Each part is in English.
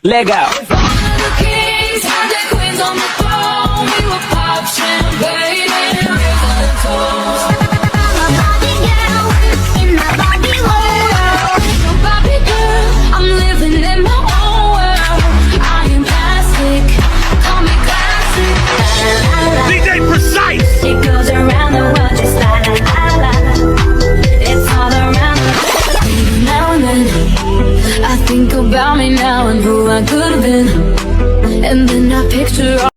Leg out. The kings had their queens on the throne. We will pop champagne and raise a toast. I'm a Barbie girl in my Barbie world. No Barbie girl, I'm living in my own world. I am plastic, call me classic. La la la la. DJ Precise. It goes around the world just la la la la. It's all around the world. Now and then I think about me now and who I could have been, and then I picture all.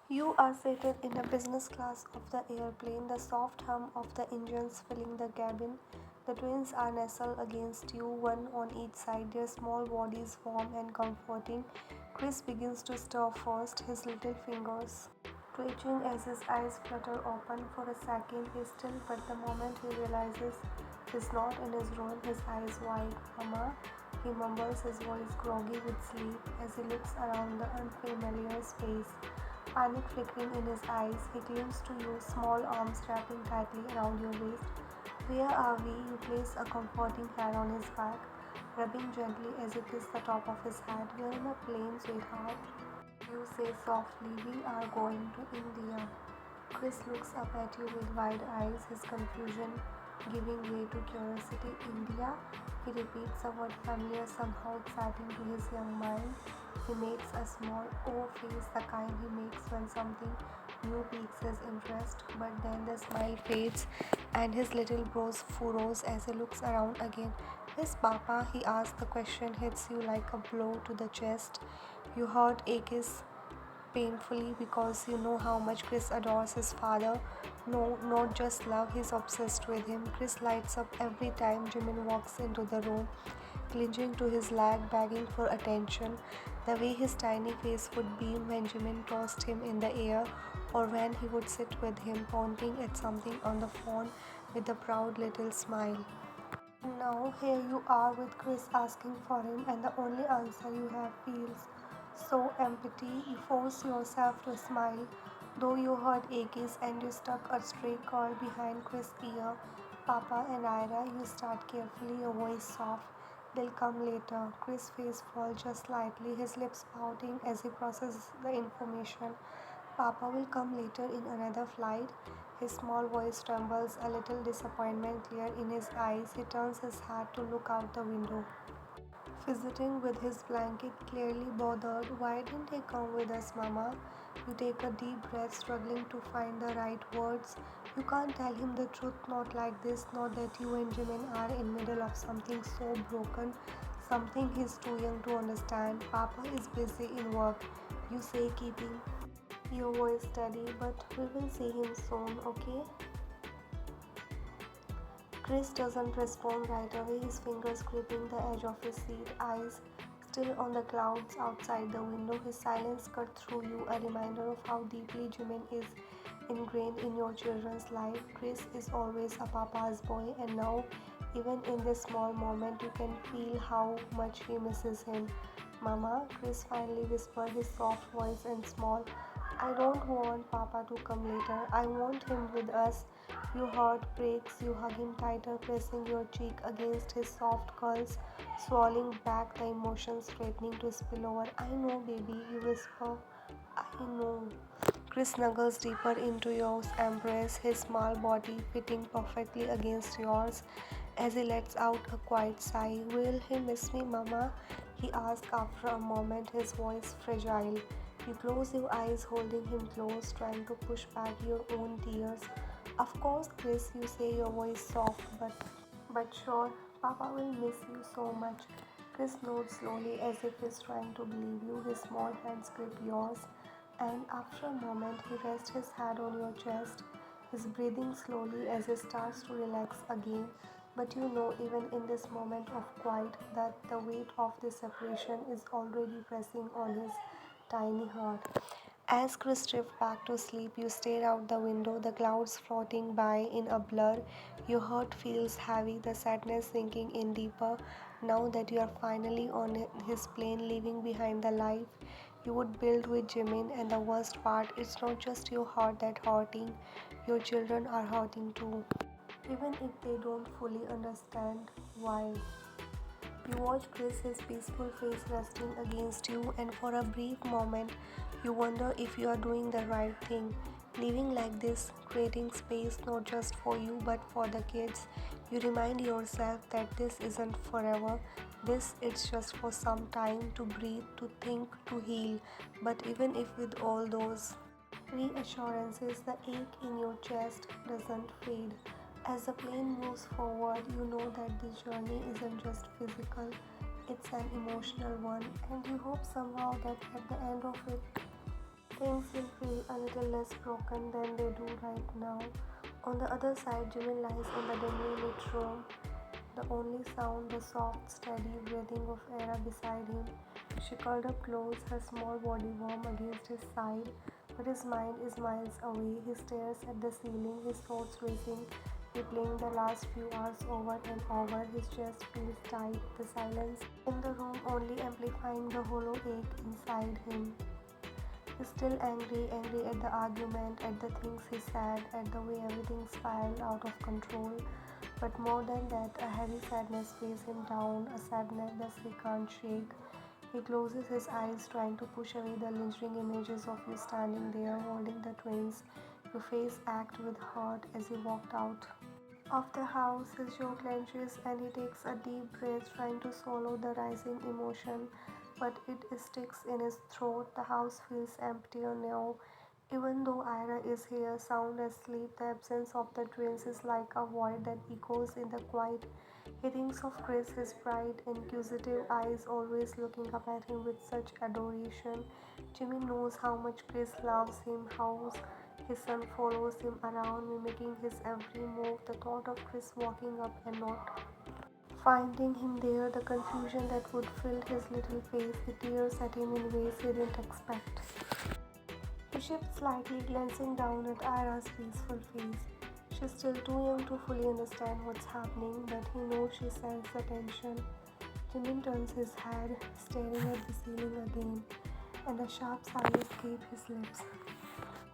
You are seated in a business class of the airplane, the soft hum of the engines filling the cabin. The twins are nestled against you, one on each side, their small bodies warm and comforting. Kris begins to stir first, his little fingers twitching as his eyes flutter open. For a second he's still, but the moment he realizes he's not in his room, his eyes wide. Mama, he mumbles, his voice groggy with sleep as he looks around the unfamiliar space. Panic flickering in his eyes, he clings to you, small arms wrapping tightly around your waist. Where are we? You place a comforting hand on his back, rubbing gently as you kiss the top of his head. We're in a plane, sweetheart. You say softly, we are going to India. Kris looks up at you with wide eyes, his confusion giving way to curiosity. India? He repeats a word familiar, somehow exciting to his young mind. He makes a small O face, the kind he makes when something new piques his interest, but then the smile fades and his little brows furrows as he looks around again. Yes, Papa, he asks. The question hits you like a blow to the chest. Your heart aches painfully because you know how much Kris adores his father. No, not just love, he's obsessed with him. Kris lights up every time Jimin walks into the room, clinging to his leg, begging for attention. The way his tiny face would beam when Jimin tossed him in the air, or when he would sit with him, pointing at something on the phone with a proud little smile. Now here you are with Kris asking for him, and the only answer you have feels so empty. You force yourself to smile, though your heart aches, and you stuck a stray curl behind Kris' ear. Papa and Aera, you start carefully, your voice soft. They'll come later. Kris' face falls just slightly, his lips pouting as he processes the information. Papa will come later in another flight. His small voice trembles, a little disappointment clear in his eyes. He turns his head to look out the window, fidgeting with his blanket, clearly bothered. Why didn't he come with us, Mama? You take a deep breath, struggling to find the right words. You can't tell him the truth, not like this, not that you and Jimin are in middle of something so broken, something he's too young to understand. Papa is busy in work, you say, keeping your voice steady, but we will see him soon, okay? Kris doesn't respond right away, his fingers gripping the edge of his seat, eyes still on the clouds outside the window. His silence cut through you, a reminder of how deeply Jimin is ingrained in your children's life. Kris is always a papa's boy, and now, even in this small moment, you can feel how much he misses him. Mama, Kris finally whispered, his soft voice and small. I don't want Papa to come later. I want him with us. Your heart breaks. You hug him tighter, pressing your cheek against his soft curls, swallowing back the emotions threatening to spill over. I know, baby, you whisper. I know. Kris snuggles deeper into your embrace, his small body fitting perfectly against yours as he lets out a quiet sigh. Will he miss me, Mama? He asks after a moment, his voice fragile. You close your eyes, holding him close, trying to push back your own tears. Of course, Kris, you say, your voice soft, but sure, Papa will miss you so much. Kris nods slowly as if he's trying to believe you. His small hands grip yours, and after a moment, he rests his head on your chest, his breathing slowly as he starts to relax again. But you know, even in this moment of quiet, that the weight of this separation is already pressing on his tiny heart. As Kris drifts back to sleep, you stare out the window, the clouds floating by in a blur. Your heart feels heavy, the sadness sinking in deeper. Now that you are finally on his plane, leaving behind the life you would build with Jimin, and the worst part, it's not just your heart that's hurting, your children are hurting too. Even if they don't fully understand why. You You watch Kris, his peaceful face resting against you, and for a brief moment, you wonder if you are doing the right thing. Living like this, creating space not just for you but for the kids, you remind yourself that this isn't forever. This it's just for some time to breathe, to think, to heal. But even if with all those reassurances, the ache in your chest doesn't fade. As the plane moves forward, you know that this journey isn't just physical, it's an emotional one, and you hope somehow that at the end of it, things will feel a little less broken than they do right now. On the other side, Jimin lies in the dimly lit room, the only sound the soft, steady breathing of Aera beside him. She curled up close, her small body warm against his side, but his mind is miles away. He stares at the ceiling, his thoughts racing, replaying the last few hours over and over. His chest feels tight, the silence in the room only amplifying the hollow ache inside him. He's still angry at the argument, at the things he said, at the way everything spiraled out of control. But more than that, a heavy sadness weighs him down, a sadness he can't shake. He closes his eyes, trying to push away the lingering images of you standing there, holding the twins. Your face ached with hurt as he walked out of the house. His jaw clenches and he takes a deep breath, trying to swallow the rising emotion, but it sticks in his throat. The house feels emptier now. Even though Aera is here, sound asleep, the absence of the twins is like a void that echoes in the quiet. He thinks of Kris, his bright, inquisitive eyes always looking up at him with such adoration. Jimin knows how much Kris loves him, how his son follows him around, mimicking his every move. The thought of Kris walking up and not finding him there, the confusion that would fill his little face, the tears at him in ways he didn't expect. He shifts slightly, glancing down at Aera's peaceful face. She's still too young to fully understand what's happening, but he knows she senses the tension. Jimin turns his head, staring at the ceiling again, and a sharp sigh escapes his lips.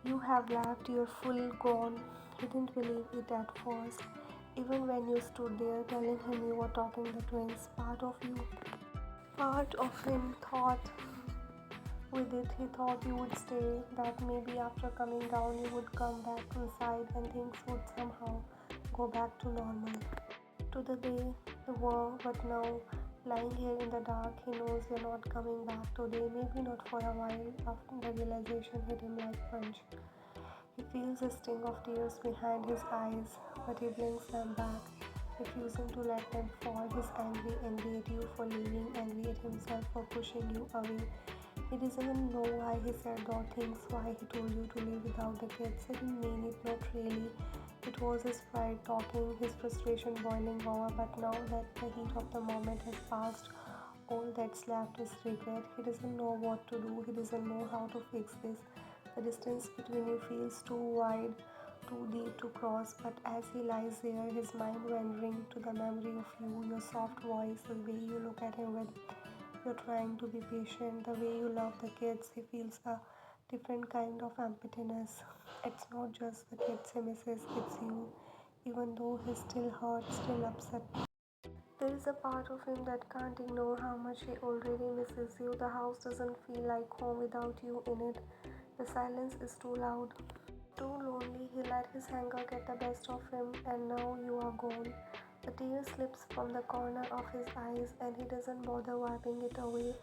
You have left, you're full gone. He didn't believe it at first, even when you stood there telling him you were talking the twins. Part of him thought with it, he thought you would stay, that maybe after coming down you would come back inside and things would somehow go back to normal, to the way they were. But now, lying here in the dark, he knows you're not coming back today, maybe not for a while. After the realization hit him like punch. He feels a sting of tears behind his eyes, but he blinks them back, refusing to let them fall. He's angry at you for leaving, angry at himself for pushing you away. He doesn't even know why he said those things, why he told you to leave without the kids. He didn't mean it, not really. It was his pride talking, his frustration boiling over, but now that the heat of the moment has passed, all that's left is regret. He doesn't know what to do, he doesn't know how to fix this. The distance between you feels too wide, too deep to cross, but as he lies there, his mind wandering to the memory of you, your soft voice, the way you look at him with you're trying to be patient, the way you love the kids, he feels a different kind of emptiness. It's not just the kids he misses, it's you. Even though he's still hurt, still upset, there is a part of him that can't ignore how much he already misses you. The house doesn't feel like home without you in it. The silence is too loud, too lonely. He let his anger get the best of him, and now you are gone. A tear slips from the corner of his eyes, and he doesn't bother wiping it away.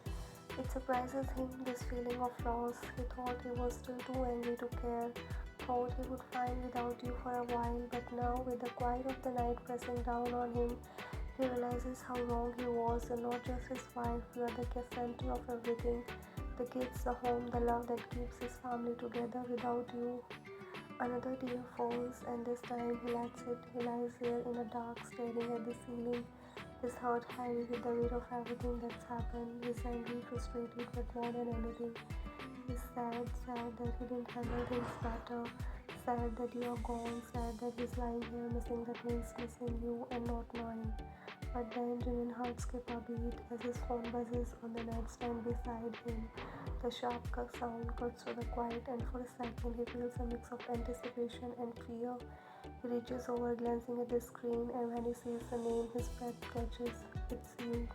It surprises him, this feeling of loss. He thought he was still too angry to care, thought he would find without you for a while, but now, with the quiet of the night pressing down on him, he realizes how wrong he was. You're not just his wife, you are the center of everything. The kids, the home, the love that keeps his family together. Without you, another tear falls, and this time he lets it. He lies there in the dark, staring at the ceiling, his heart heavy with the weight of everything that's happened. He's angry, frustrated, but more than anything, he's sad that he didn't handle things better, sad that you are gone, sad that he's lying here missing the twins, missing you, and not knowing. But then Jimin's heart skips a beat as his phone buzzes on the nightstand beside him. The sharp sound cuts through the quiet, and for a second he feels a mix of anticipation and fear. He reaches over, glancing at the screen, and when he sees the name, his breath catches. It's you.